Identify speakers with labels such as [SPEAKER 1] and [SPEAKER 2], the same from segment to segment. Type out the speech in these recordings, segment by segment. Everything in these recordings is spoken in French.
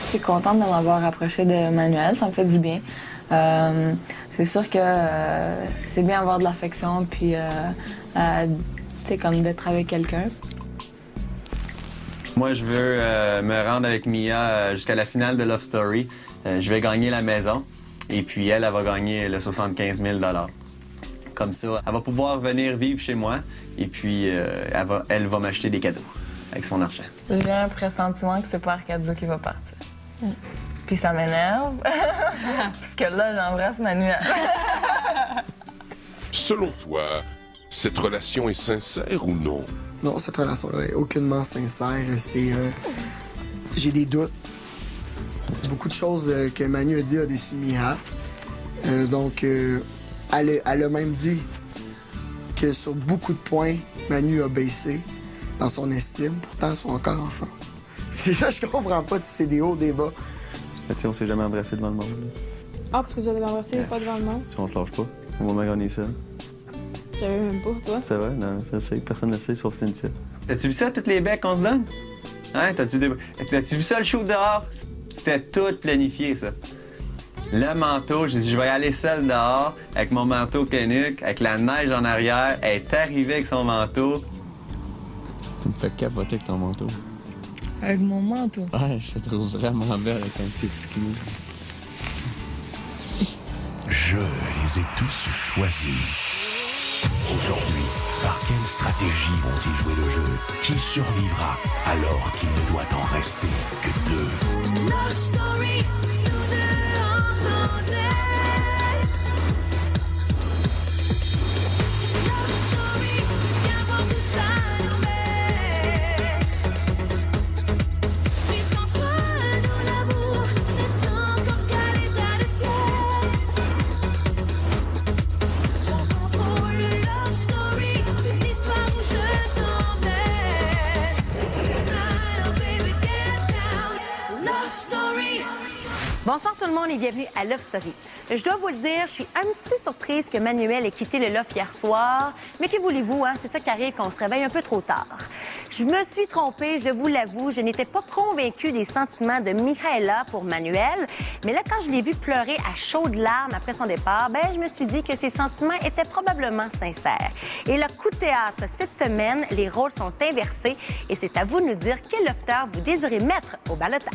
[SPEAKER 1] Je suis contente de m'avoir rapprochée de Manuel, ça me fait du bien. C'est sûr que c'est bien avoir de l'affection, puis tu sais, comme d'être avec quelqu'un.
[SPEAKER 2] Moi, je veux me rendre avec Mia jusqu'à la finale de Love Story. Je vais gagner la maison, et puis elle va gagner le 75 000 $. Comme ça, elle va pouvoir venir vivre chez moi, et puis elle va m'acheter des cadeaux avec son argent.
[SPEAKER 1] J'ai un pressentiment que c'est pas Arcadio qui va partir. Puis ça m'énerve, parce que là, j'embrasse Manuel.
[SPEAKER 3] Selon toi, cette relation est sincère ou non?
[SPEAKER 4] Non, cette relation-là est aucunement sincère. J'ai des doutes. Beaucoup de choses que Manu a dit a déçu Mia. Donc, elle a même dit que sur beaucoup de points, Manu a baissé dans son estime. Pourtant, ils sont encore ensemble. C'est ça, je comprends pas si c'est des hauts, des bas.
[SPEAKER 2] Tu sais, on s'est jamais embrassé devant le monde.
[SPEAKER 5] Ah, parce que vous avez embrassé, pas devant le monde?
[SPEAKER 2] Si on se lâche pas, au moment qu'on est seul.
[SPEAKER 5] J'avais même pas, tu vois.
[SPEAKER 2] C'est vrai? Non, personne ne le sait, sauf Cynthia. T'as-tu vu ça, toutes les becs qu'on se donne? Hein? T'as-tu vu ça, le show dehors? C'était tout planifié, ça. Le manteau, j'ai dit, je vais y aller seul dehors, avec mon manteau Canuck, avec la neige en arrière. Elle est arrivée avec son manteau. Tu me fais capoter avec ton manteau.
[SPEAKER 1] Avec mon manteau.
[SPEAKER 2] Ouais, je te trouve vraiment belle avec un petit ski.
[SPEAKER 3] Je les ai tous choisis. Aujourd'hui, par quelle stratégie vont-ils jouer le jeu? Qui survivra alors qu'il ne doit en rester que deux?
[SPEAKER 6] Love story, nous deux entendez. Love story, viens voir tout ça nous met. Puisqu'entre nous l'amour est encore qu'à l'état de fièvre. Sans contrôle, love story, c'est une histoire où je t'emmène. Tonight, oh baby, get down. Love story.
[SPEAKER 7] Bonsoir tout le monde et bienvenue à Love Story. Je dois vous le dire, je suis un petit peu surprise que Manuel ait quitté le Loft hier soir. Mais que voulez-vous, hein? C'est ça qui arrive quand on se réveille un peu trop tard. Je me suis trompée, je vous l'avoue. Je n'étais pas convaincue des sentiments de Michaela pour Manuel. Mais là, quand je l'ai vu pleurer à chaudes larmes après son départ, je me suis dit que ses sentiments étaient probablement sincères. Et le coup de théâtre, cette semaine, les rôles sont inversés. Et c'est à vous de nous dire quel lofteur vous désirez mettre au ballottage.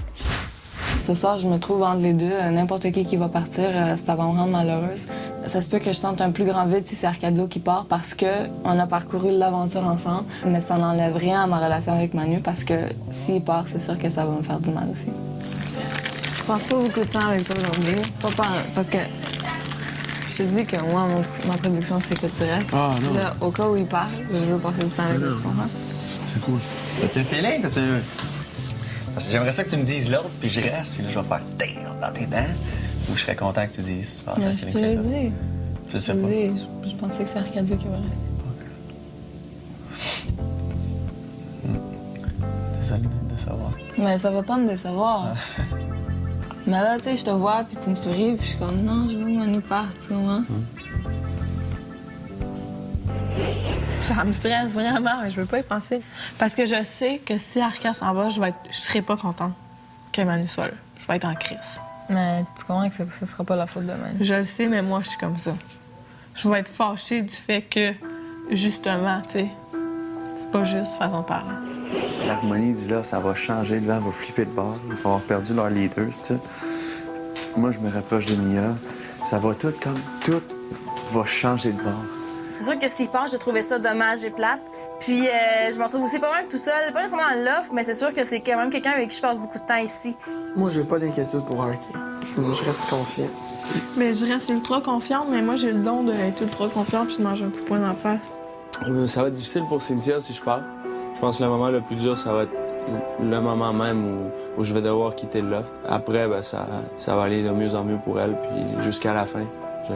[SPEAKER 1] Ce soir, je me trouve entre les deux. N'importe qui va partir, ça va me rendre malheureuse. Ça se peut que je sente un plus grand vide si c'est Arcadio qui part parce qu'on a parcouru l'aventure ensemble. Mais ça n'enlève rien à ma relation avec Manu parce que s'il part, c'est sûr que ça va me faire du mal aussi. Je passe pas beaucoup de temps avec toi aujourd'hui. Parce que je te dis que moi, ma prédiction, c'est que tu restes.
[SPEAKER 2] Ah, non.
[SPEAKER 1] Là, au cas où il part, je veux passer du temps avec lui, tu comprends?
[SPEAKER 2] C'est cool. T'as-tu un feeling? Parce que j'aimerais ça que tu me dises l'autre, puis je reste, puis là, je vais faire damn dans tes dents. Ou je serais content que tu dises. Ah,
[SPEAKER 1] Mais je te l'ai dit.
[SPEAKER 2] Tu le sais pas.
[SPEAKER 1] Je pensais que c'est Arcadio qui va rester.
[SPEAKER 2] Désolé de te décevoir.
[SPEAKER 1] Mais ça va pas me décevoir. Mais là, tu sais, je te vois, puis tu me souris, puis je suis comme, non, je veux que Manu parte, tu comprends?
[SPEAKER 5] Ça me stresse vraiment, mais je veux pas y penser. Parce que je sais que si Arca s'en va, je serai pas contente que Manu soit là. Je vais être en crise.
[SPEAKER 1] Mais tu comprends que ce sera pas la faute de Manu.
[SPEAKER 5] Je le sais, mais moi, je suis comme ça. Je vais être fâchée du fait que, justement, tu sais, c'est pas juste façon de parler.
[SPEAKER 2] L'harmonie du là, ça va changer, le vent va flipper de bord, ils vont avoir perdu leur leader, c'est ça. Moi, je me rapproche de Mia, ça va tout va changer de bord.
[SPEAKER 8] C'est sûr que s'il part, j'ai trouvé ça dommage et plate. Puis je me retrouve aussi pas mal tout seul. Pas nécessairement en loft, mais c'est sûr que c'est quand même quelqu'un avec qui je passe beaucoup de temps ici.
[SPEAKER 4] Moi, j'ai pas d'inquiétude pour Arky. Je reste confiant.
[SPEAKER 5] Mais je reste ultra confiante, mais moi, j'ai le don d'être ultra confiante puis de manger un coup de poing d'en face.
[SPEAKER 9] Ça va être difficile pour Cynthia si je pars. Je pense que le moment le plus dur, ça va être le moment même où je vais devoir quitter le loft. Après, ça va aller de mieux en mieux pour elle, puis jusqu'à la fin.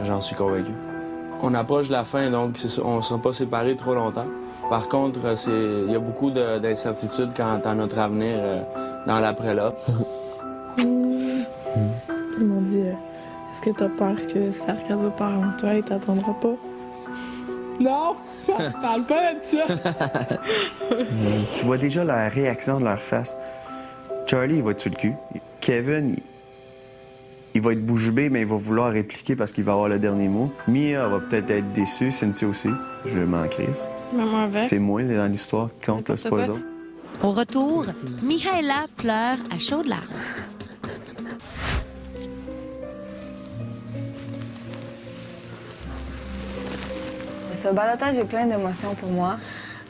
[SPEAKER 9] J'en suis convaincu. On approche de la fin, donc on ne sera pas séparés trop longtemps. Par contre, il y a beaucoup d'incertitudes quant à notre avenir dans l'après-là.
[SPEAKER 5] Ils m'ont dit, est-ce que t'as peur que si Arcadio part avant toi, il t'attendra pas? Non! Parle pas de ça!
[SPEAKER 2] Je vois déjà la réaction de leur face. Charlie, il va dessus le cul. Kevin, il va être bouche bée, mais il va vouloir répliquer parce qu'il va avoir le dernier mot. Mia va peut-être être déçue, Cynthia aussi. Je m'en crise.
[SPEAKER 5] Maman avec.
[SPEAKER 2] C'est moi dans l'histoire qui compte, là, c'est pas eux autres.
[SPEAKER 10] Au retour, Mihaela pleure à chaudes larmes.
[SPEAKER 1] Ce ballottage est plein d'émotions pour moi.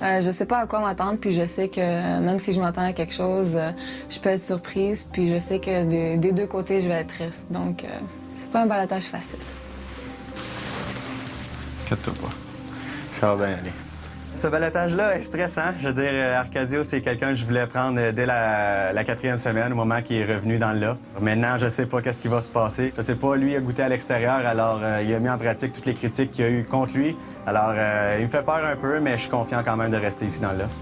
[SPEAKER 1] Je sais pas à quoi m'attendre, puis je sais que même si je m'attends à quelque chose, je peux être surprise, puis je sais que des deux côtés, je vais être triste. Donc, c'est pas un ballottage facile.
[SPEAKER 2] Inquiète-toi pas.
[SPEAKER 11] Ça va bien aller. Ce balotage-là est stressant. Je veux dire, Arcadio, c'est quelqu'un que je voulais prendre dès la 4e semaine, au moment qu'il est revenu dans le loft. Maintenant, je sais pas qu'est-ce qui va se passer. Je sais pas, lui a goûté à l'extérieur, alors il a mis en pratique toutes les critiques qu'il y a eu contre lui. Alors, il me fait peur un peu, mais je suis confiant quand même de rester ici dans le loft.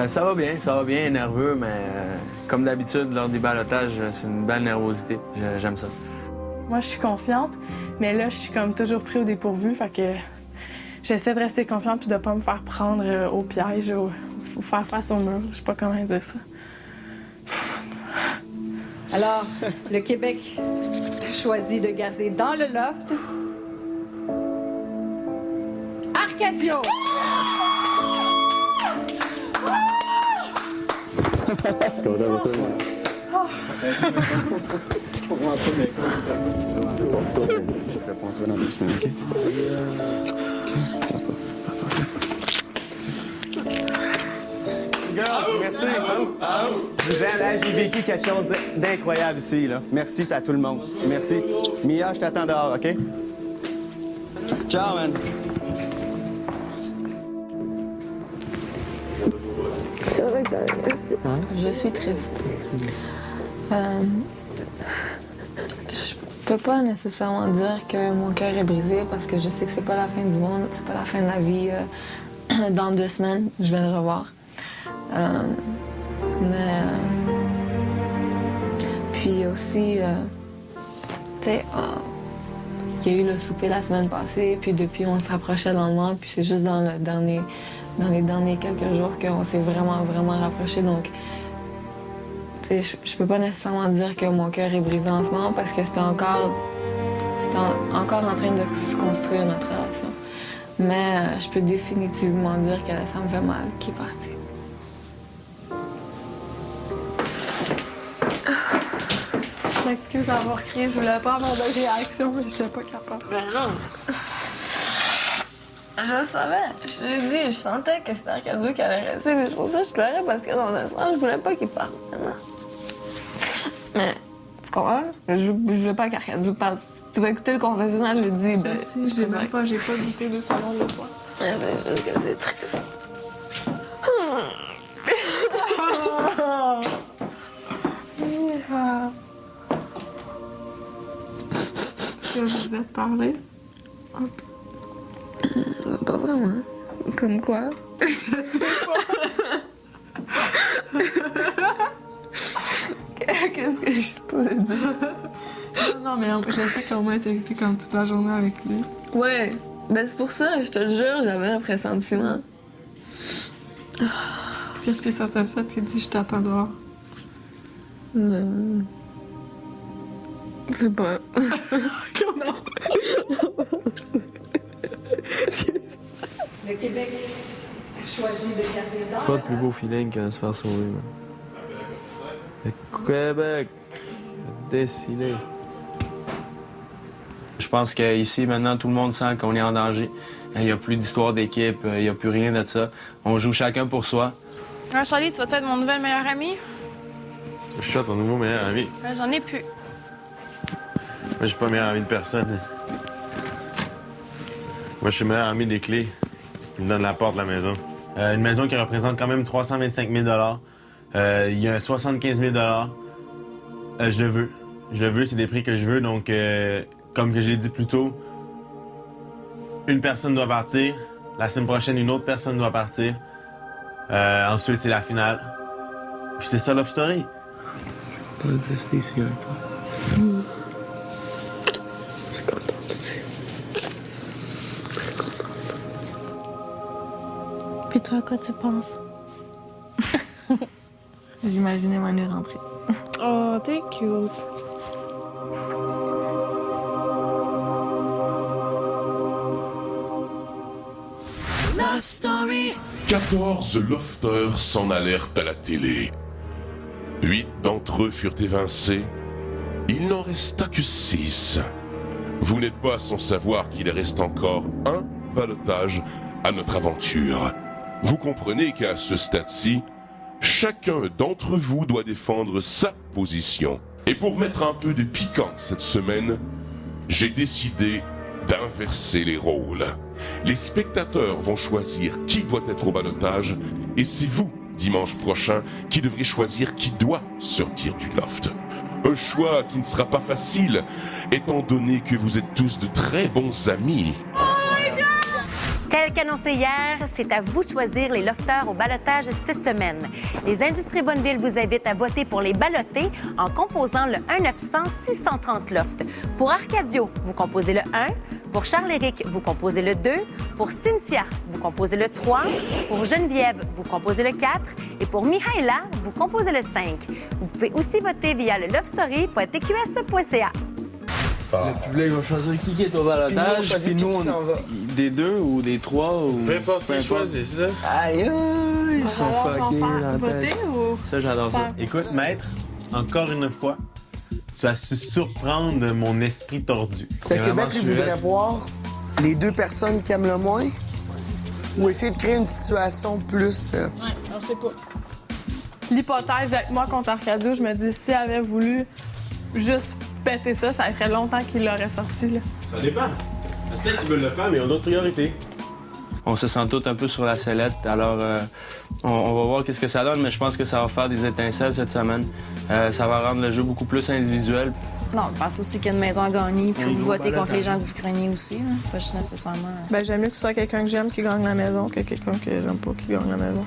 [SPEAKER 9] Ça va bien, nerveux, mais comme d'habitude, lors des ballottages, c'est une belle nervosité. J'aime ça.
[SPEAKER 5] Moi, je suis confiante, mais là, je suis comme toujours pris au dépourvu, fait que j'essaie de rester confiante puis de pas me faire prendre au piège ou faire face au mur. Je sais pas comment dire ça.
[SPEAKER 12] Alors, le Québec choisit de garder dans le loft Arcadio.
[SPEAKER 11] On se voit dans 2 semaines, OK? Girls, merci. Je vous aime. J'ai vécu quelque chose d'incroyable ici, là. Merci à tout le monde. Merci. Mia, je t'attends dehors, OK? Ciao, man.
[SPEAKER 1] Je suis triste. Je peux pas nécessairement dire que mon cœur est brisé parce que je sais que c'est pas la fin du monde, c'est pas la fin de la vie. Dans 2 semaines, je vais le revoir. Puis aussi, tu sais, il y a eu le souper la semaine passée, puis depuis, on se rapprochait lentement, puis c'est juste dans les derniers quelques jours qu'on s'est vraiment, vraiment rapprochés. Donc, tu sais, je peux pas nécessairement dire que mon cœur est brisé en ce moment parce que c'était encore en train de se construire notre relation. Mais je peux définitivement dire que ça me fait mal qu'il est parti.
[SPEAKER 5] Je m'excuse d'avoir crié, je voulais pas avoir de réaction, mais j'étais pas capable.
[SPEAKER 1] Ben non! Je le savais, je l'ai dit, je sentais que c'était Arcadio qui allait rester, mais c'est pour ça que je pleurais parce que dans un sens, je voulais pas qu'il parte maintenant. Mais, tu comprends? Je voulais pas qu'Arcadio parte. Tu vas écouter le confessionnal, je lui dis, ben...
[SPEAKER 5] J'ai pas goûté 2 secondes de fois.
[SPEAKER 1] C'est juste que c'est triste.
[SPEAKER 5] Est-ce que vous êtes parlé?
[SPEAKER 1] Pas vraiment. Comme quoi?
[SPEAKER 5] Je sais pas.
[SPEAKER 1] Qu'est-ce que je suis supposée dire?
[SPEAKER 5] Non, mais je sais qu'au moins t'as été comme toute la journée avec lui.
[SPEAKER 1] Ouais. Ben c'est pour ça, je te jure, j'avais un pressentiment.
[SPEAKER 5] Qu'est-ce que ça t'a fait qu'il dit je t'attends dehors?
[SPEAKER 1] Non. Je sais pas.
[SPEAKER 5] Non.
[SPEAKER 12] Le Québec choisit de garder dans
[SPEAKER 9] Pas de plus beau feeling que de se faire sauver, man. Le Québec a décidé. Je pense qu'ici, maintenant, tout le monde sent qu'on est en danger. Il n'y a plus d'histoire d'équipe, il n'y a plus rien de ça. On joue chacun pour soi.
[SPEAKER 8] Ah, Charlie, tu vas-tu être mon nouvel meilleur ami?
[SPEAKER 13] Je suis ton nouveau meilleur ami.
[SPEAKER 8] Ben, j'en ai plus.
[SPEAKER 13] Moi, je suis pas meilleur ami de personne. Moi, je suis meilleur ami des clés. Il me donne la porte de la maison. Une maison qui représente quand même 325 000 il y a 75 000 je le veux. Je le veux, c'est des prix que je veux. Donc, comme que j'ai dit plus tôt, une personne doit partir. La semaine prochaine, une autre personne doit partir. Ensuite, c'est la finale. Puis c'est ça, Love Story.
[SPEAKER 9] Pas de rester ici avec toi. Je suis content aussi. Très content.
[SPEAKER 8] Puis toi, à quoi tu penses?
[SPEAKER 1] J'imaginais Manu rentrer.
[SPEAKER 5] Oh, t'es cute.
[SPEAKER 6] Love Story.
[SPEAKER 3] 14 lofters s'en allèrent à la télé. 8 d'entre eux furent évincés. Il n'en resta que 6. Vous n'êtes pas sans savoir qu'il reste encore un ballottage à notre aventure. Vous comprenez qu'à ce stade-ci, chacun d'entre vous doit défendre sa position. Et pour mettre un peu de piquant cette semaine, j'ai décidé d'inverser les rôles. Les spectateurs vont choisir qui doit être au ballottage et c'est vous, dimanche prochain, qui devrez choisir qui doit sortir du loft. Un choix qui ne sera pas facile, étant donné que vous êtes tous de très bons amis.
[SPEAKER 7] Tel qu'annoncé hier, c'est à vous de choisir les lofters au ballottage cette semaine. Les Industries Bonneville vous invitent à voter pour les ballotés en composant le 1-900-630 loft. Pour Arcadio, vous composez le 1. Pour Charles-Éric, vous composez le 2. Pour Cynthia, vous composez le 3. Pour Geneviève, vous composez le 4. Et pour Mihaela, vous composez le 5. Vous pouvez aussi voter via le lovestory.tqs.ca.
[SPEAKER 9] Le public va choisir qui est au ballottage.
[SPEAKER 4] Puis nous, on choisit qui s'en va.
[SPEAKER 9] Des 2 ou des 3 ou...
[SPEAKER 13] Peu importe qui choisit, c'est ça?
[SPEAKER 9] Aïe, ils sont fuckés dans la
[SPEAKER 5] Voter
[SPEAKER 9] tête.
[SPEAKER 5] ou...
[SPEAKER 9] Ça, j'adore ça.
[SPEAKER 13] Écoute, maître, encore une fois, tu as su surprendre mon esprit tordu.
[SPEAKER 4] Le Québec, il
[SPEAKER 9] surette.
[SPEAKER 4] voudrait voir les 2 personnes qui aiment le moins ou essayer de créer une situation plus...
[SPEAKER 5] Ouais, on sait pas. L'hypothèse avec moi contre Arcadio, je me dis, si elle avait voulu juste péter ça, ça ferait longtemps qu'il l'aurait sorti, là.
[SPEAKER 13] Ça dépend. Peut-être qu'ils veulent le faire, mais ils ont d'autres priorités.
[SPEAKER 9] On se sent tous un peu sur la sellette, alors on va voir qu'est-ce que ça donne, mais je pense que ça va faire des étincelles cette semaine. Ça va rendre le jeu beaucoup plus individuel.
[SPEAKER 8] Non, je pense aussi qu'il y a une maison à gagner, puis
[SPEAKER 9] Un
[SPEAKER 8] vous
[SPEAKER 9] gros
[SPEAKER 8] votez contre les
[SPEAKER 9] ballottage.
[SPEAKER 8] gens que vous craignez aussi, là. Pas juste nécessairement...
[SPEAKER 5] Ben, j'aime mieux que ce soit quelqu'un que j'aime qui gagne la maison que quelqu'un que j'aime pas qui gagne la maison.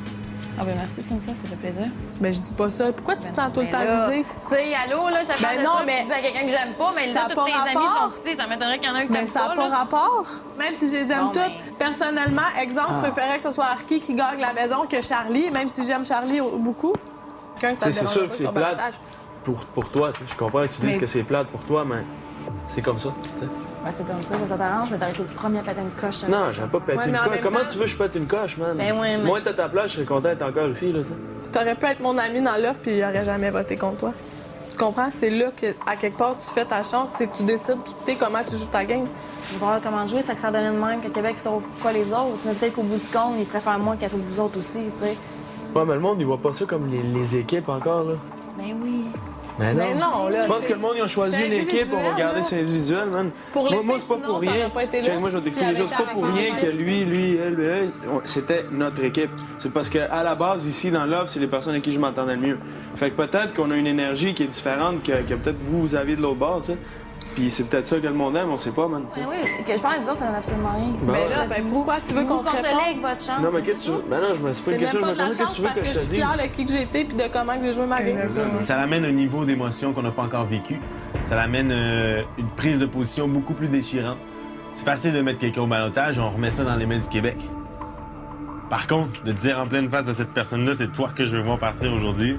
[SPEAKER 8] Ah ben merci, Cynthia, ça fait plaisir.
[SPEAKER 5] Ben, je dis pas ça. Pourquoi tu te sens tout le temps
[SPEAKER 8] là,
[SPEAKER 5] visée?
[SPEAKER 8] Tu sais, allô, là, je te parle
[SPEAKER 5] Ben
[SPEAKER 8] de
[SPEAKER 5] non,
[SPEAKER 8] toi,
[SPEAKER 5] mais-
[SPEAKER 8] puis tu dis à quelqu'un que j'aime pas, mais
[SPEAKER 5] Ça
[SPEAKER 8] là,
[SPEAKER 5] a
[SPEAKER 8] tous
[SPEAKER 5] pas
[SPEAKER 8] tes amis
[SPEAKER 5] rapport.
[SPEAKER 8] sont ici, ça m'étonnerait qu'il y en a un que
[SPEAKER 5] Mais
[SPEAKER 8] t'aimes
[SPEAKER 5] ça n'a
[SPEAKER 8] pas,
[SPEAKER 5] pas
[SPEAKER 8] là.
[SPEAKER 5] rapport. Même si je les aime
[SPEAKER 8] Bon,
[SPEAKER 5] toutes, personnellement, exemple, je préférais que ce soit Arki qui gagne la maison que Charlie, même si j'aime Charlie beaucoup. Quelqu'un, ça
[SPEAKER 9] Tu sais,
[SPEAKER 5] me
[SPEAKER 9] c'est
[SPEAKER 5] dérange
[SPEAKER 9] sûr
[SPEAKER 5] pas
[SPEAKER 9] que
[SPEAKER 5] sur
[SPEAKER 9] c'est
[SPEAKER 5] le
[SPEAKER 9] plate.
[SPEAKER 5] ballottage.
[SPEAKER 9] Pour toi, tu sais, je comprends que tu dises
[SPEAKER 5] Mais-
[SPEAKER 9] que c'est plate pour toi, mais c'est comme ça. tu sais.
[SPEAKER 8] Ben, c'est comme ça, ça t'arrange, mais t'aurais été le premier à péter une coche.
[SPEAKER 9] Non, j'aime pas péter
[SPEAKER 5] Ouais,
[SPEAKER 9] une
[SPEAKER 5] mais en
[SPEAKER 9] coche.
[SPEAKER 5] même
[SPEAKER 9] Comment
[SPEAKER 5] temps-
[SPEAKER 9] tu veux que je pète une coche, man?
[SPEAKER 8] Ben ouais, mais-
[SPEAKER 9] Moi, t'es à ta place, je serais content d'être encore ici, là, tu sais.
[SPEAKER 5] T'aurais pu être mon ami dans l'offre puis il aurait jamais voté contre toi. Tu comprends? C'est là qu'à quelque part, tu fais ta chance, c'est que tu décides quitter comment tu joues ta game.
[SPEAKER 8] Je vais voir comment jouer, c'est que ça donne de même, que Québec sauve pas les autres. Mais peut-être qu'au bout du compte, ils préfèrent moi qu'à tous vous autres aussi, tu sais.
[SPEAKER 9] Ouais, mais le monde, il voit pas ça comme les équipes encore, là.
[SPEAKER 8] Ben oui.
[SPEAKER 9] Mais non.
[SPEAKER 5] Mais non, là,
[SPEAKER 9] Je pense
[SPEAKER 5] c'est-
[SPEAKER 9] que le monde, ils ont choisi
[SPEAKER 5] c'est
[SPEAKER 9] une équipe, on va
[SPEAKER 5] individuel,
[SPEAKER 9] regarder
[SPEAKER 5] là.
[SPEAKER 9] c'est individuel, man.
[SPEAKER 5] Pour
[SPEAKER 9] moi,
[SPEAKER 5] l'épée,
[SPEAKER 9] c'est pas
[SPEAKER 5] sinon,
[SPEAKER 9] pour rien.
[SPEAKER 5] t'aurais pas été là.
[SPEAKER 9] Check, moi, je vais
[SPEAKER 5] Si
[SPEAKER 9] t'expliquer
[SPEAKER 5] elle
[SPEAKER 9] juste
[SPEAKER 5] était
[SPEAKER 9] pas
[SPEAKER 5] avec
[SPEAKER 9] pour
[SPEAKER 5] les
[SPEAKER 9] rien
[SPEAKER 5] autres
[SPEAKER 9] que
[SPEAKER 5] équipes.
[SPEAKER 9] lui, elle, c'était notre équipe. C'est parce qu'à la base, ici, dans l'offre, c'est les personnes avec qui je m'entendais le mieux. Fait que peut-être qu'on a une énergie qui est différente que peut-être vous aviez de l'autre bord, tu sais. Puis c'est peut-être ça que le monde aime, on sait pas, man. tu sais.
[SPEAKER 8] Oui, que je parle avec vous autres, ça donne absolument rien.
[SPEAKER 5] Mais là, ben pourquoi tu veux
[SPEAKER 8] Vous
[SPEAKER 5] qu'on te
[SPEAKER 8] consolez
[SPEAKER 5] réponde?
[SPEAKER 8] avec votre chance.
[SPEAKER 9] Non, mais
[SPEAKER 8] c'est
[SPEAKER 9] qu'est-ce que tu
[SPEAKER 8] ça.
[SPEAKER 9] veux? Ben non, je me suis pas
[SPEAKER 5] C'est
[SPEAKER 9] une
[SPEAKER 5] même
[SPEAKER 9] question,
[SPEAKER 5] pas
[SPEAKER 9] je
[SPEAKER 5] de la
[SPEAKER 9] me demande qu'est-ce que
[SPEAKER 5] chance
[SPEAKER 9] tu veux
[SPEAKER 5] parce
[SPEAKER 9] que
[SPEAKER 5] que
[SPEAKER 9] je
[SPEAKER 5] je
[SPEAKER 9] te
[SPEAKER 5] suis
[SPEAKER 9] dise.
[SPEAKER 5] fière de qui que j'ai été puis de comment que j'ai joué ma game.
[SPEAKER 13] Ça l'amène un niveau d'émotion qu'on n'a pas encore vécu. Ça l'amène une prise de position beaucoup plus déchirante. C'est facile de mettre quelqu'un au ballottage, on remet ça dans les mains du Québec. Par contre, de dire en pleine face à cette personne-là, c'est toi que je veux voir partir aujourd'hui,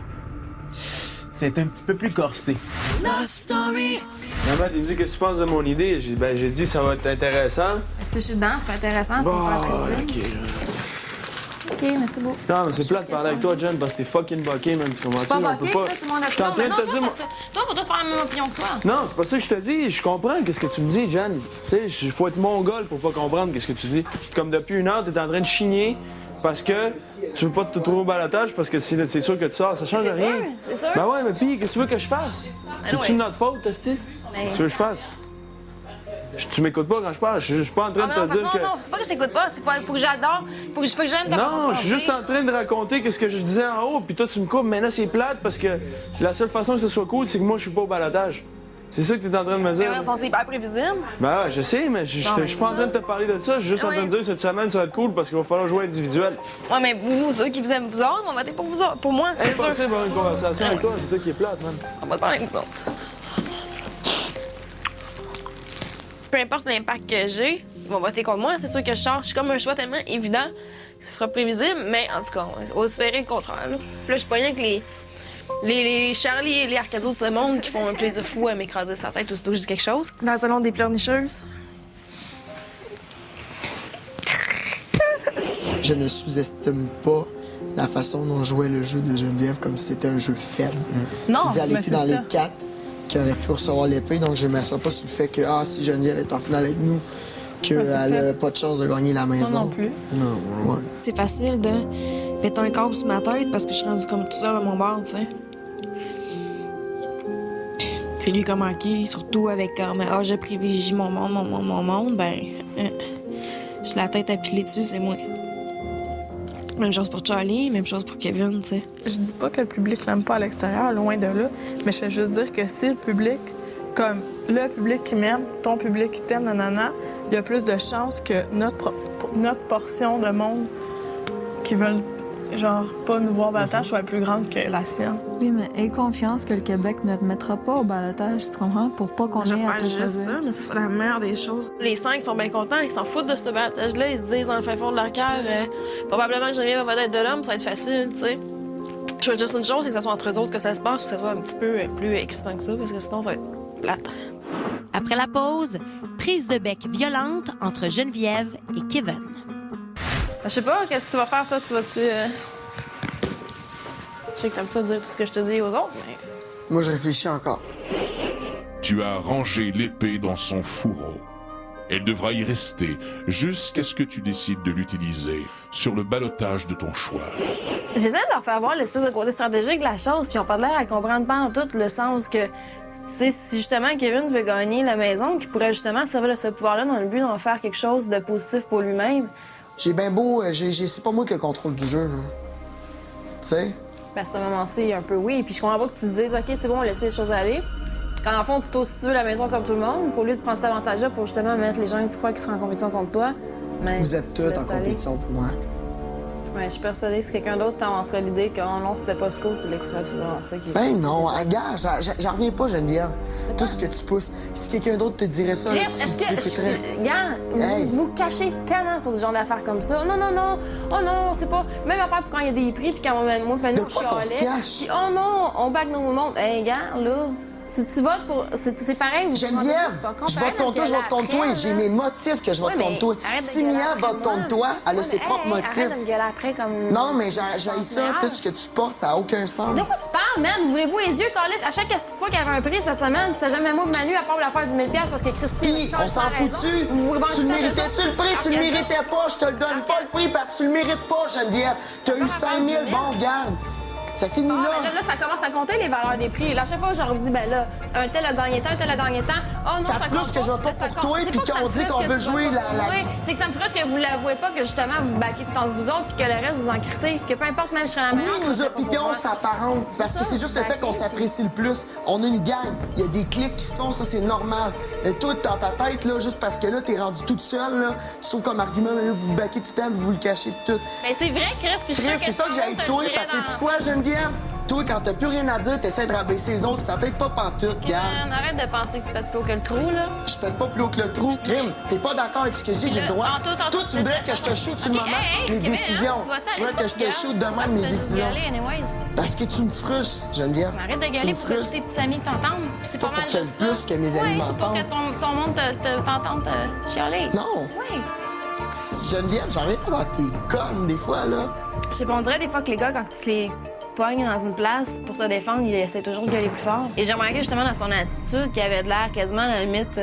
[SPEAKER 13] c'est un petit peu plus corsé.
[SPEAKER 6] Love Story.
[SPEAKER 9] Maman, il me dit, qu'est-ce que tu penses de mon idée? J'ai dit, ça va être intéressant.
[SPEAKER 8] Si je suis dedans, c'est pas intéressant, c'est
[SPEAKER 9] Bon,
[SPEAKER 8] pas prévisible.
[SPEAKER 9] ok.
[SPEAKER 8] OK, merci beaucoup.
[SPEAKER 9] Non, mais c'est plate de parler avec toi, Jen, parce que t'es fucking bucké, man. Tu comprends?
[SPEAKER 8] C'est pas bucké, ça, c'est mon opinion.
[SPEAKER 9] Je suis en train
[SPEAKER 8] Mais
[SPEAKER 9] de
[SPEAKER 8] non,
[SPEAKER 9] te
[SPEAKER 8] toi,
[SPEAKER 9] dire.
[SPEAKER 8] toi, faut toi faire la même opinion que toi.
[SPEAKER 9] Non, c'est pas ça que je te dis. Je comprends qu'est-ce que tu me dis, Jen. Tu sais, il faut être mongol pour pas comprendre qu'est-ce que tu dis. Comme depuis 1 heure, t'es en train de chigner parce que tu veux pas te trouver au balotage parce que c'est sûr que tu sors. Ça change
[SPEAKER 8] C'est
[SPEAKER 9] rien.
[SPEAKER 8] sûr, c'est sûr.
[SPEAKER 9] Ben ouais, mais pis, qu'est-ce que tu veux que je fasse? C'est-tu
[SPEAKER 8] ouais.
[SPEAKER 9] notre faute, Testi? Qu'est-ce que tu veux que je fasse? Tu m'écoutes pas quand je parle. Je suis pas en train
[SPEAKER 8] Ah,
[SPEAKER 9] de te dire
[SPEAKER 8] non,
[SPEAKER 9] que.
[SPEAKER 8] non, c'est pas que je t'écoute pas, faut que j'adore, faut que j'aime ta façon de
[SPEAKER 9] Non, je suis
[SPEAKER 8] penser.
[SPEAKER 9] juste en train de raconter qu'est-ce que je disais en haut, puis toi tu me coupes. Mais là c'est plate parce que la seule façon que ce soit cool, c'est que moi je suis pas au balotage. C'est ça que t'es en train de me
[SPEAKER 8] Mais
[SPEAKER 9] dire.
[SPEAKER 8] ouais, c'est hyper prévisible.
[SPEAKER 9] Ben ouais, je sais, mais je suis pas en train de te parler de ça. Je suis juste en train de dire cette semaine ça va être cool parce qu'il va falloir jouer individuel.
[SPEAKER 8] Ouais, mais vous, ceux qui vous aiment vous autres, vont voter pour vous autres, pour moi, c'est sûr.
[SPEAKER 9] Impossible d'avoir une conversation avec toi, c'est ça qui est plate, man.
[SPEAKER 8] On va te parler avec vous autres. Peu importe l'impact que j'ai, ils vont voter contre moi. C'est sûr que je sors. Je suis comme un choix tellement évident que ce sera prévisible, mais en tout cas, on va espérer le contraire. Là, puis là je suis pas rien que Les Charlie et les Arcadio de ce monde qui font un plaisir fou à m'écraser sa tête aussitôt que je dis quelque chose. Dans le salon des pleurnicheuses.
[SPEAKER 4] Je ne sous-estime pas la façon dont jouait le jeu de Geneviève comme si c'était un jeu faible.
[SPEAKER 5] Non,
[SPEAKER 4] Je dis, elle
[SPEAKER 5] mais
[SPEAKER 4] était
[SPEAKER 5] c'est
[SPEAKER 4] dans
[SPEAKER 5] ça.
[SPEAKER 4] les 4 qui aurait pu recevoir l'épée, donc je ne m'assois pas sur le fait que si Geneviève est en finale avec nous, qu'elle
[SPEAKER 5] c'est
[SPEAKER 4] n'a
[SPEAKER 5] ça.
[SPEAKER 4] pas de chance de gagner la maison.
[SPEAKER 5] non plus.
[SPEAKER 4] Ouais.
[SPEAKER 8] C'est facile de mettre un câble sur ma tête parce que je suis rendue comme tout seul à mon bord, tu sais. Puis lui, comme manqué, surtout avec comme je privilégie mon monde, ben, j'ai la tête à piler dessus, c'est moi. Même chose pour Charlie, même chose pour Kevin, tu sais.
[SPEAKER 5] Je dis pas que le public l'aime pas à l'extérieur, loin de là, mais je fais juste dire que si le public, comme le public qui m'aime, ton public qui t'aime, nanana, il y a plus de chances que notre portion de monde qui veulent, genre, pas nous voir au balotage soit plus grande que la sienne.
[SPEAKER 14] Oui, mais aie confiance que le Québec ne te mettra pas au balotage, tu comprends? Pour pas qu'on ait à
[SPEAKER 8] J'espère
[SPEAKER 14] te
[SPEAKER 8] juste
[SPEAKER 14] choisir.
[SPEAKER 8] ça, mais ça, c'est la meilleure des choses. Les 5 sont bien contents, ils s'en foutent de ce balotage-là. Ils se disent dans le fin fond de leur cœur, probablement que Geneviève va être de l'homme, ça va être facile, tu sais. Je veux juste une chose, c'est que ce soit entre eux autres que ça se passe, ou que ce soit un petit peu plus excitant que ça, parce que sinon, ça va être plate.
[SPEAKER 10] Après la pause, prise de bec violente entre Geneviève et Kevin.
[SPEAKER 8] Je sais pas, qu'est-ce que tu vas faire, toi? Tu vas-tu... Je sais que t'aimes ça dire tout ce que je te dis aux autres, mais...
[SPEAKER 4] Moi, je réfléchis encore.
[SPEAKER 3] Tu as rangé l'épée dans son fourreau. Elle devra y rester jusqu'à ce que tu décides de l'utiliser sur le ballottage de ton choix.
[SPEAKER 8] J'essaie de leur faire voir l'espèce de côté stratégique de la chose, puis ils ont pas l'air à comprendre pas en tout le sens que... Tu sais, si justement Kevin veut gagner la maison, qu'il pourrait justement servir de ce pouvoir-là dans le but d'en faire quelque chose de positif pour lui-même.
[SPEAKER 4] J'ai bien beau... c'est pas moi qui ai le contrôle du jeu, là. Tu sais?
[SPEAKER 8] Ben, à ce moment-ci, un peu oui. Puis je comprends pas que tu te dises, OK, c'est bon, on va laisser les choses aller. Quand en fond, toi, si tu veux la maison comme tout le monde, au lieu de prendre cet avantage-là pour justement mettre les gens que tu crois qui seraient en compétition contre toi, ben,
[SPEAKER 4] Vous êtes
[SPEAKER 8] tu
[SPEAKER 4] toutes
[SPEAKER 8] laisses
[SPEAKER 4] en
[SPEAKER 8] aller.
[SPEAKER 4] compétition pour moi.
[SPEAKER 8] Ouais, je suis persuadée que si quelqu'un d'autre t'avancerait l'idée que oh non, c'était pas ce cool, tu l'écouterais puis c'est ça qui est.
[SPEAKER 4] Ben non, regarde, j'en reviens pas, Geneviève. Tout ce que tu pousses. Si quelqu'un d'autre te dirait ça, là,
[SPEAKER 8] Est-ce
[SPEAKER 4] tu
[SPEAKER 8] que.
[SPEAKER 4] écouterais.
[SPEAKER 8] Regarde,
[SPEAKER 4] Hey.
[SPEAKER 8] vous cachez tellement sur des genres d'affaires comme ça. Non, non, non. Oh non, c'est pas. Même affaire pour quand il y a des prix, puis quand moi,
[SPEAKER 4] De
[SPEAKER 8] on
[SPEAKER 4] quoi qu'on se
[SPEAKER 8] chialait.
[SPEAKER 4] cache?
[SPEAKER 8] Puis oh non, on back nos mondes. Hey, regarde, là. Tu votes pour. C'est pareil, vous
[SPEAKER 4] Geneviève, je vote contre toi, je vote contre toi. J'ai mes motifs que je vote contre toi. Si Mia vote contre toi, elle a ses propres motifs.
[SPEAKER 8] Arrête de me gueuler après comme.
[SPEAKER 4] Non, mais j'ai ça, tout ce que tu portes, ça n'a aucun sens.
[SPEAKER 8] De quoi tu parles, man? Ouvrez-vous les yeux, Carlis. À chaque petite fois qu'il y avait un prix cette semaine, c'est jamais moi et Manu à part l'affaire du 1000$ parce que Christine.
[SPEAKER 4] Puis, on s'en fout-tu? Tu le méritais-tu le prix? Tu le méritais pas, je te le donne pas le prix parce que tu le mérites pas, Geneviève. T'as eu 5000, bon, garde. Ça finit
[SPEAKER 8] Ah,
[SPEAKER 4] là.
[SPEAKER 8] ben là, ça commence à compter les valeurs des prix. Là, à chaque fois, je leur dis, ben là, un tel a gagné tant, un tel a gagné tant. Oh non,
[SPEAKER 4] Ça te frustre
[SPEAKER 8] compte
[SPEAKER 4] que je vote pas
[SPEAKER 8] Ça
[SPEAKER 4] pour
[SPEAKER 8] compte.
[SPEAKER 4] toi,
[SPEAKER 8] C'est
[SPEAKER 4] puis
[SPEAKER 8] pas que
[SPEAKER 4] qu'on
[SPEAKER 8] ça me
[SPEAKER 4] dit
[SPEAKER 8] frustre
[SPEAKER 4] qu'on
[SPEAKER 8] que
[SPEAKER 4] veut
[SPEAKER 8] tu votes
[SPEAKER 4] jouer
[SPEAKER 8] pas
[SPEAKER 4] la-
[SPEAKER 8] pour moi. C'est que ça me frustre que vous l'avouez pas, que justement, vous baquez tout entre vous autres, puis que le reste, vous en crissez. Que peu importe, même je serais la
[SPEAKER 4] Oui,
[SPEAKER 8] meilleure.
[SPEAKER 4] nos opinions s'apparentent. C'est parce que c'est juste le fait qu'on s'apprécie le plus. On a une gang. Il y a des clics qui se font, ça, c'est normal. Et toi, dans ta tête, là, juste parce que là, t'es rendu toute seule, là, tu trouves comme argument, mais là, vous vous baquez tout le temps, vous vous le cachez pis tout.
[SPEAKER 8] Ben c'est vrai, Chris, que je
[SPEAKER 4] Chris,
[SPEAKER 8] sais
[SPEAKER 4] c'est ça que j'ai avec toi, parce que tu quoi, Geneviève? Toi, quand t'as plus rien à dire, t'essaies de rabaisser les autres, ça t'aide pas pantoute, regarde.
[SPEAKER 8] Arrête de penser que tu pètes plus haut que le trou, là.
[SPEAKER 4] Je pète pas plus haut que le trou. Crime, t'es pas d'accord avec ce que je dis, j'ai le droit.
[SPEAKER 8] Tantôt,
[SPEAKER 4] Toi, tu voudrais que je te shoot sur le moment, mes décisions. Tu voudrais que je te shoot de même, mes décisions. Parce que tu me frustres, Geneviève.
[SPEAKER 8] Arrête de
[SPEAKER 4] Tu
[SPEAKER 8] gueuler
[SPEAKER 4] me
[SPEAKER 8] pour que tous
[SPEAKER 4] frustres.
[SPEAKER 8] tes petits amis t'entendent.
[SPEAKER 4] C'est
[SPEAKER 8] pas
[SPEAKER 4] pas
[SPEAKER 8] mal
[SPEAKER 4] pour que
[SPEAKER 8] juste
[SPEAKER 4] le
[SPEAKER 8] ça.
[SPEAKER 4] plus que mes amis
[SPEAKER 8] Ouais, c'est pour
[SPEAKER 4] m'entendent.
[SPEAKER 8] que ton monde t'entende chialer.
[SPEAKER 4] Non.
[SPEAKER 8] Oui.
[SPEAKER 4] Geneviève, j'en reviens pas quand t'es conne, des fois, là.
[SPEAKER 8] Je sais pas, on dirait des fois que les gars, quand tu les pognes dans une place pour se défendre, ils essaient toujours de gueuler plus fort. Et j'ai remarqué justement dans son attitude qu'il avait de l'air quasiment à la limite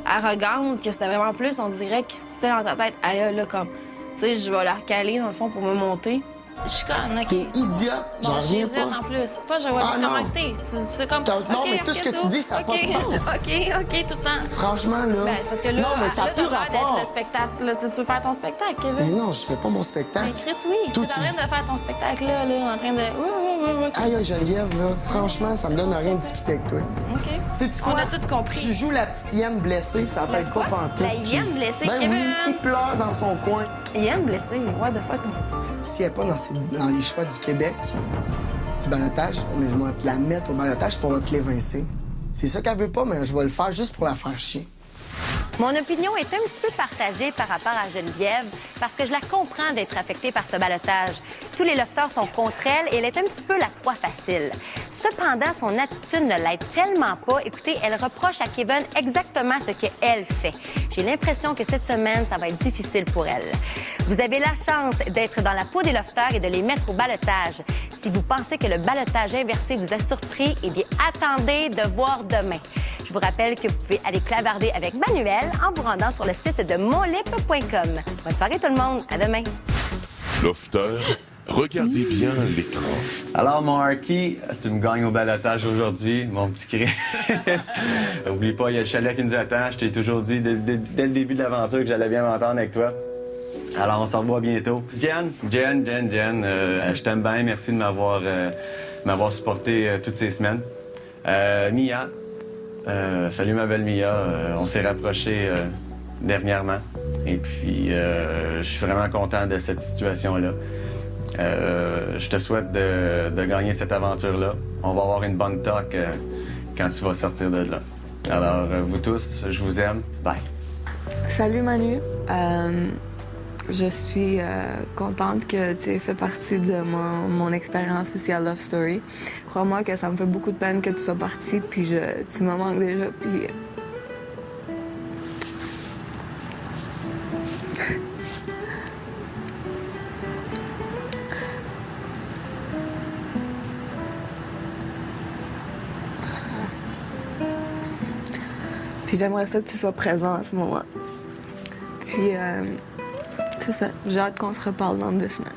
[SPEAKER 8] arrogante, que c'était vraiment plus, on dirait qu'il se disait dans ta tête, aïe, là, comme, tu sais, je vais la recaler dans le fond pour me monter. Je suis conne, OK.
[SPEAKER 4] T'es idiote, j'en
[SPEAKER 8] Bon, je suis
[SPEAKER 4] reviens
[SPEAKER 8] idiote
[SPEAKER 4] pas.
[SPEAKER 8] en plus. Toi, je vois
[SPEAKER 4] Ah,
[SPEAKER 8] juste
[SPEAKER 4] non.
[SPEAKER 8] comment que t'es. Tu sais comme.
[SPEAKER 4] Non,
[SPEAKER 8] OK,
[SPEAKER 4] mais tout ce que
[SPEAKER 8] Arcazzo,
[SPEAKER 4] tu dis, ça n'a pas de
[SPEAKER 8] OK,
[SPEAKER 4] sens.
[SPEAKER 8] OK, tout le temps.
[SPEAKER 4] Franchement, là.
[SPEAKER 8] Ben, c'est parce que là,
[SPEAKER 4] non, mais ça
[SPEAKER 8] là,
[SPEAKER 4] n'a plus
[SPEAKER 8] t'as l'air d'être
[SPEAKER 4] rapport.
[SPEAKER 8] le spectacle. Là, tu veux faire ton spectacle, Kevin?
[SPEAKER 4] Mais non, je fais pas mon spectacle.
[SPEAKER 8] Mais Chris, oui.
[SPEAKER 4] Toi,
[SPEAKER 8] T'es en
[SPEAKER 4] tu-
[SPEAKER 8] train de faire ton spectacle là, en train de.
[SPEAKER 4] Aïe, Geneviève, là, franchement, ça me donne rien de discuter avec toi.
[SPEAKER 8] OK.
[SPEAKER 4] Sais-tu quoi?
[SPEAKER 8] On a tout compris.
[SPEAKER 4] Tu joues la petite hyène blessée, ça t'aide pas pantoute.
[SPEAKER 8] La hyène
[SPEAKER 4] puis-
[SPEAKER 8] blessée,
[SPEAKER 4] Ben
[SPEAKER 8] Kevin.
[SPEAKER 4] oui, qui pleure dans son coin.
[SPEAKER 8] Hyène blessée, what the fuck?
[SPEAKER 4] Si elle n'est pas dans les choix du Québec, du balotage, mais je vais te la mettre au balotage pour on va te l'évincer. C'est ça qu'elle veut pas, mais je vais le faire juste pour la faire chier.
[SPEAKER 7] Mon opinion est un petit peu partagée par rapport à Geneviève parce que je la comprends d'être affectée par ce ballottage. Tous les lofters sont contre elle et elle est un petit peu la proie facile. Cependant, son attitude ne l'aide tellement pas. Écoutez, elle reproche à Kevin exactement ce qu'elle fait. J'ai l'impression que cette semaine, ça va être difficile pour elle. Vous avez la chance d'être dans la peau des lofters et de les mettre au ballottage. Si vous pensez que le ballottage inversé vous a surpris, eh bien, attendez de voir demain. Je vous rappelle que vous pouvez aller clavarder avec Manuel en vous rendant sur le site de monlip.com. Bonne soirée tout le monde. À demain.
[SPEAKER 3] Lofter, regardez bien l'écran.
[SPEAKER 11] Alors, mon Harky, tu me gagnes au balotage aujourd'hui, mon petit Chris. Oublie pas, il y a le chalet qui nous attend. Je t'ai toujours dit dès le début de l'aventure que j'allais bien m'entendre avec toi. Alors, on se revoit bientôt. Jen, je t'aime bien. Merci de m'avoir supporté toutes ces semaines. Mia, salut ma belle Mia. On s'est rapprochés dernièrement. Et puis, je suis vraiment content de cette situation-là. Je te souhaite de gagner cette aventure-là. On va avoir une bonne talk quand tu vas sortir de là. Alors, vous tous, je vous aime. Bye.
[SPEAKER 1] Salut Manu. Je suis contente que tu aies fait partie de mon expérience ici à Love Story. Crois-moi que ça me fait beaucoup de peine que tu sois partie, puis tu me manques déjà, puis... Puis j'aimerais ça que tu sois présent à ce moment. Puis... c'est ça. J'ai hâte qu'on se reparle dans 2 semaines.